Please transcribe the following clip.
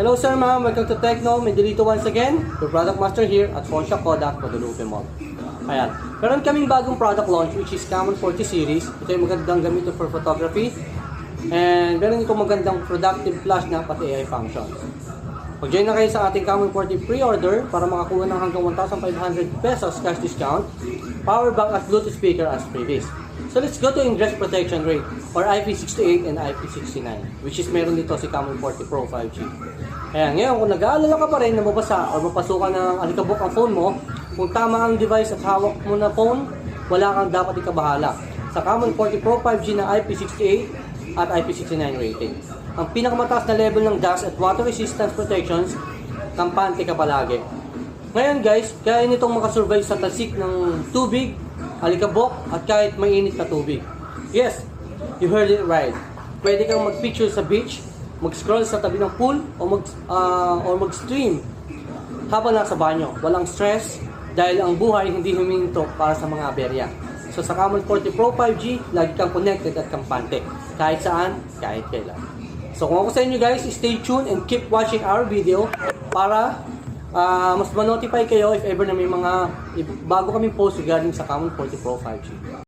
Hello sir ma'am, welcome to Techno. Medelito once again, your product master here at Phone Shop Kodak, Guadalupe Mall. Ayan, meron kaming bagong product launch which is Camon 40 series. Ito yung magandang gamito for photography. And meron itong magandang productive flash na pati AI functions. Mag-join na kayo sa ating Camon 40 pre-order para makakuha ng hanggang 1,500 pesos cash discount, power bank at Bluetooth speaker as previous. So let's go to ingress protection rate or IP68 and IP69 which is meron dito si Camon 40 Pro 5G. Ayan, ngayon kung nag-aalala ka pa rin na mabasa o mapasukan ng alikabok ang phone mo, kung tama ang device at hawak mo na phone, wala kang dapat ikabahala sa Camon 40 Pro 5G na IP68 at IP69 rating. Ang pinakamataas na level ng dust at water resistance protections, kampante ka palagi. Ngayon guys, kaya nitong makasurvive sa tasik ng tubig, alikabok at kahit mainit na tubig. Yes, you heard it right. Pwede kang mag-picture sa beach, mag-scroll sa tabi ng pool o mag-stream habang nasa banyo. Walang stress dahil ang buhay hindi huminto para sa mga aberya. So sa Camon 40 Pro 5G, lagi kang connected at kampante. Kahit saan, kahit kailan. So kung ako sa inyo guys, stay tuned and keep watching our video para mas ma-notify kayo if ever na may mga bago kaming post regarding sa Camon 40 Pro 5G.